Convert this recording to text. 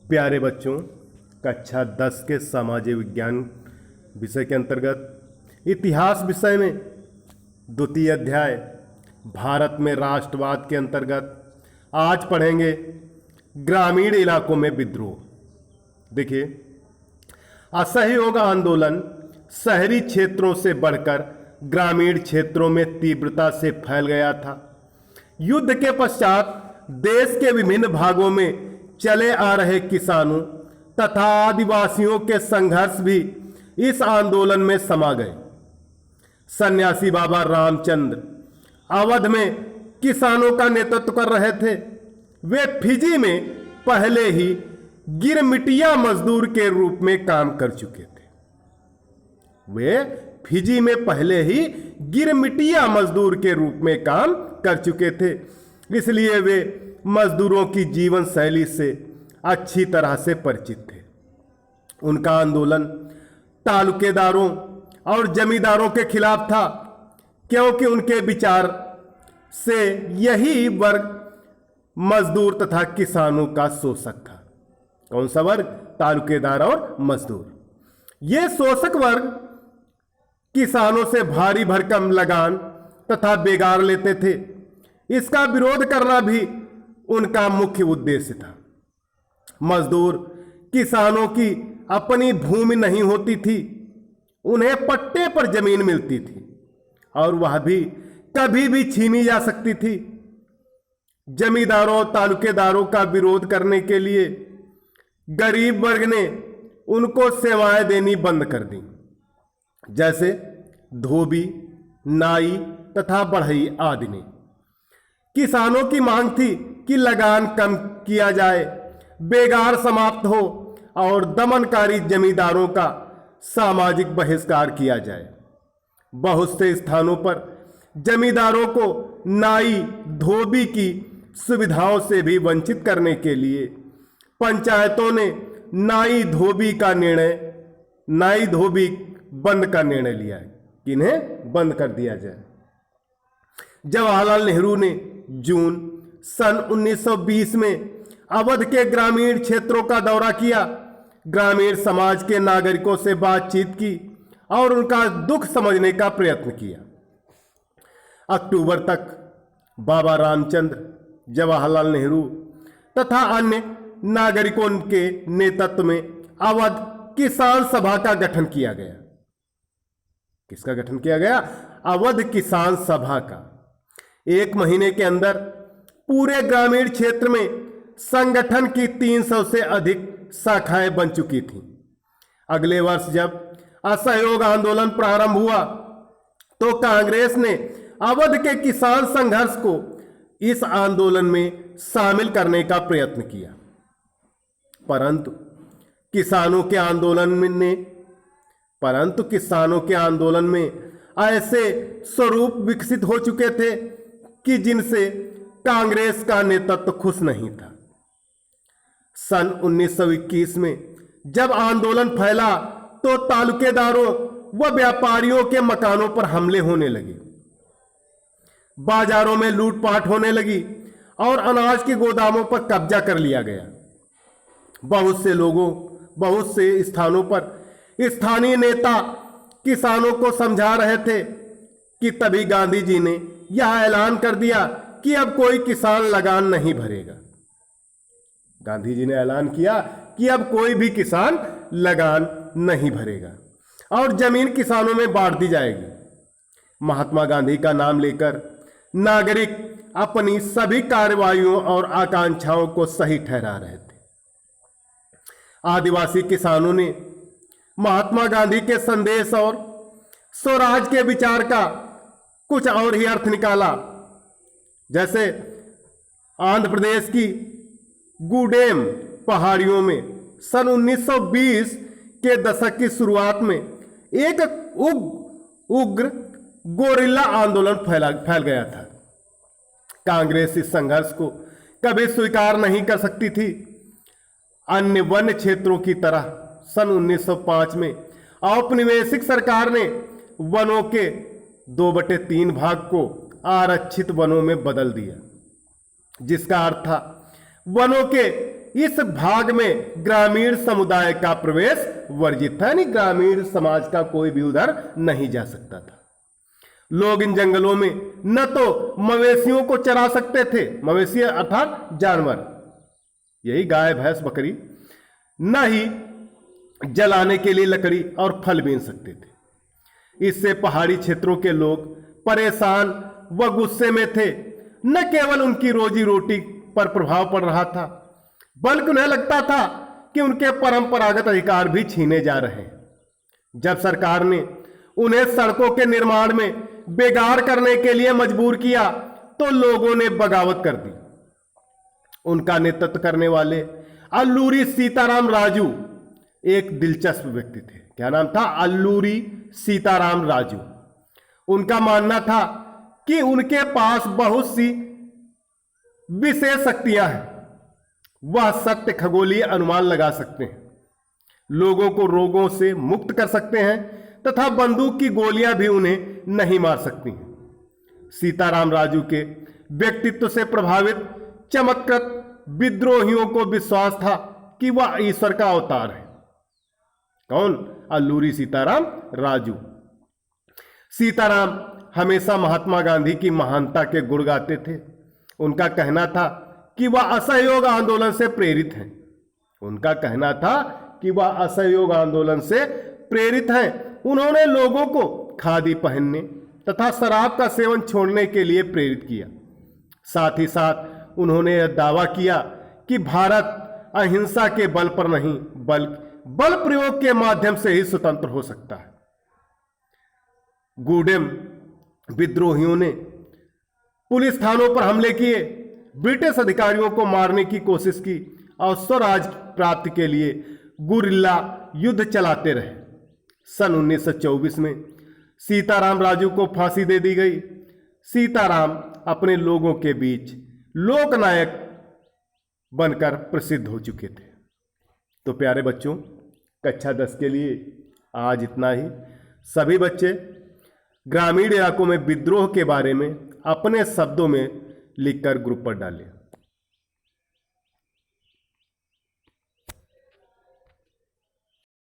प्यारे बच्चों, कक्षा 10 के सामाजिक विज्ञान विषय के अंतर्गत इतिहास विषय में द्वितीय अध्याय भारत में राष्ट्रवाद के अंतर्गत आज पढ़ेंगे ग्रामीण इलाकों में विद्रोह। देखिए, असहयोग आंदोलन शहरी क्षेत्रों से बढ़कर ग्रामीण क्षेत्रों में तीव्रता से फैल गया था। युद्ध के पश्चात देश के विभिन्न भागों में चले आ रहे किसानों तथा आदिवासियों के संघर्ष भी इस आंदोलन में समा गए। सन्यासी बाबा रामचंद्र अवध में किसानों का नेतृत्व कर रहे थे। वे फिजी में पहले ही गिरमिटिया मजदूर के रूप में काम कर चुके थे। वे फिजी में पहले ही गिरमिटिया मजदूर के रूप में काम कर चुके थे, इसलिए वे मजदूरों की जीवन शैली से अच्छी तरह से परिचित थे। उनका आंदोलन तालुकेदारों और जमींदारों के खिलाफ था, क्योंकि उनके विचार से यही वर्ग मजदूर तथा किसानों का शोषक था। कौन सा वर्ग? तालुकेदार और मजदूर। ये शोषक वर्ग किसानों से भारी भरकम लगान तथा बेगार लेते थे। इसका विरोध करना भी उनका मुख्य उद्देश्य था। मजदूर किसानों की अपनी भूमि नहीं होती थी, उन्हें पट्टे पर जमीन मिलती थी और वह भी कभी भी छीनी जा सकती थी। जमींदारों तालुकेदारों का विरोध करने के लिए गरीब वर्ग ने उनको सेवाएं देनी बंद कर दी, जैसे धोबी, नाई तथा बढ़ई आदि ने। किसानों की मांग थी कि लगान कम किया जाए, बेगार समाप्त हो और दमनकारी जमींदारों का सामाजिक बहिष्कार किया जाए। बहुत से स्थानों पर जमींदारों को नाई धोबी की सुविधाओं से भी वंचित करने के लिए पंचायतों ने नाई धोबी बंद का निर्णय लिया है कि इन्हें बंद कर दिया जाए। जवाहरलाल नेहरू ने जून सन 1920 में अवध के ग्रामीण क्षेत्रों का दौरा किया, ग्रामीण समाज के नागरिकों से बातचीत की और उनका दुख समझने का प्रयत्न किया। अक्टूबर तक बाबा रामचंद्र, जवाहरलाल नेहरू तथा अन्य नागरिकों के नेतृत्व में अवध किसान सभा का गठन किया गया। किसका गठन किया गया? अवध किसान सभा का। 1 महीने के अंदर पूरे ग्रामीण क्षेत्र में संगठन की 300 से अधिक शाखाएं बन चुकी थीं। अगले वर्ष जब असहयोग आंदोलन प्रारंभ हुआ तो कांग्रेस ने अवध के किसान संघर्ष को इस आंदोलन में शामिल करने का प्रयत्न किया, परंतु किसानों के आंदोलन में ऐसे स्वरूप विकसित हो चुके थे कि जिनसे कांग्रेस का नेतृत्व खुश नहीं था। सन 1921 में जब आंदोलन फैला तो तालुकेदारों व व्यापारियों के मकानों पर हमले होने लगे, बाजारों में लूटपाट होने लगी और अनाज के गोदामों पर कब्जा कर लिया गया। बहुत से स्थानों पर स्थानीय नेता किसानों को समझा रहे थे कि तभी गांधी जी ने यह ऐलान कर दिया कि अब कोई किसान लगान नहीं भरेगा। गांधी जी ने ऐलान किया कि अब कोई भी किसान लगान नहीं भरेगा और जमीन किसानों में बांट दी जाएगी। महात्मा गांधी का नाम लेकर नागरिक अपनी सभी कार्रवाइयों और आकांक्षाओं को सही ठहरा रहे थे। आदिवासी किसानों ने महात्मा गांधी के संदेश और स्वराज के विचार का कुछ और ही अर्थ निकाला। जैसे आंध्र प्रदेश की गूडेम पहाड़ियों में सन 1920 के दशक की शुरुआत में एक उग्र गोरिल्ला आंदोलन फैल गया था। कांग्रेस इस संघर्ष को कभी स्वीकार नहीं कर सकती थी। अन्य वन्य क्षेत्रों की तरह सन 1905 में औपनिवेशिक सरकार ने वनों के 2/3 भाग को आरक्षित वनों में बदल दिया, जिसका अर्थ था वनों के इस भाग में ग्रामीण समुदाय का प्रवेश वर्जित था, यानी ग्रामीण समाज का कोई भी उधर नहीं जा सकता था। लोग इन जंगलों में न तो मवेशियों को चरा सकते थे, मवेशी अर्थात जानवर, यही गाय भैंस बकरी, न ही जलाने के लिए लकड़ी और फल बीन सकते थे। इससे पहाड़ी क्षेत्रों के लोग परेशान व गुस्से में थे। न केवल उनकी रोजी रोटी पर प्रभाव पड़ रहा था, बल्कि उन्हें लगता था कि उनके परंपरागत अधिकार भी छीने जा रहे हैं। जब सरकार ने उन्हें सड़कों के निर्माण में बेगार करने के लिए मजबूर किया तो लोगों ने बगावत कर दी। उनका नेतृत्व करने वाले अल्लूरी सीताराम राजू एक दिलचस्प व्यक्ति थे। क्या नाम था? अल्लूरी सीताराम राजू। उनका मानना था कि उनके पास बहुत सी विशेष शक्तियां हैं, वह सत्य खगोलीय अनुमान लगा सकते हैं, लोगों को रोगों से मुक्त कर सकते हैं तथा बंदूक की गोलियां भी उन्हें नहीं मार सकती हैं। सीताराम राजू के व्यक्तित्व से प्रभावित चमत्कृत विद्रोहियों को विश्वास था कि वह ईश्वर का अवतार है। कौन? अल्लूरी सीताराम राजू। सीताराम हमेशा महात्मा गांधी की महानता के गुण गाते थे। उनका कहना था कि वह असहयोग आंदोलन से प्रेरित हैं। उनका कहना था कि वह असहयोग आंदोलन से प्रेरित हैं। उन्होंने लोगों को खादी पहनने तथा शराब का सेवन छोड़ने के लिए प्रेरित किया। साथ ही साथ उन्होंने यह दावा किया कि भारत अहिंसा के बल पर नहीं बल्कि बल प्रयोग के माध्यम से ही स्वतंत्र हो सकता है। गूडेम विद्रोहियों ने पुलिस थानों पर हमले किए, ब्रिटिश अधिकारियों को मारने की कोशिश की और स्वराज प्राप्ति के लिए गुरिल्ला युद्ध चलाते रहे। सन 1924 में सीताराम राजू को फांसी दे दी गई। सीताराम अपने लोगों के बीच लोकनायक बनकर प्रसिद्ध हो चुके थे। तो प्यारे बच्चों, कक्षा 10 के लिए आज इतना ही। सभी बच्चे ग्रामीण इलाकों में विद्रोह के बारे में अपने शब्दों में लिखकर ग्रुप पर डालें।